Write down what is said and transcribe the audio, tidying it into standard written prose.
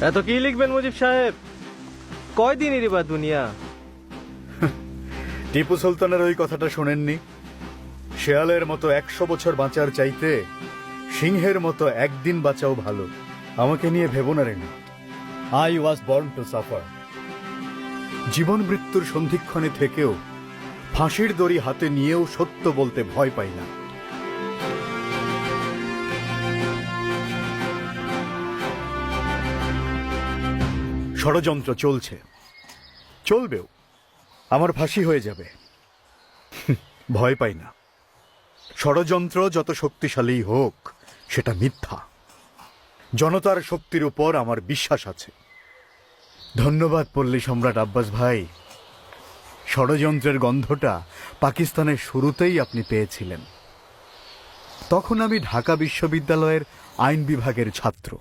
এত কি লিখবেন মুজিব সাহেব? কয়দিনেরই বা দুনিয়া। টিপু সুলতানের ওই কথাটা শোনেননি? শেয়ালের মতো 100 বছর বাঁচার চাইতে সিংহের মতো একদিন বাঁচাও ভালো। আমাকে নিয়ে ভেবো না Rena. I was born to suffer. জীবন মৃত্যুর সন্ধিক্ষণে থেকেও ফাঁসির দড়ি হাতে নিয়েও সত্য বলতে ভয় পাই না। ষড়যন্ত্র চলছে, চলবেও। আমার ফাঁসি হয়ে যাবে, ভয় পাই না। ষড়যন্ত্র যত শক্তিশালী হোক, সেটা মিথ্যা। জনতার শক্তির উপর আমার বিশ্বাস আছে। ধন্যবাদ পল্লী সম্রাট আব্বাস ভাই। ষড়যন্ত্রের গন্ধটা পাকিস্তানের শুরুতেই আপনি পেয়েছিলেন। তখন আমি ঢাকা বিশ্ববিদ্যালয়ের আইন বিভাগের ছাত্র।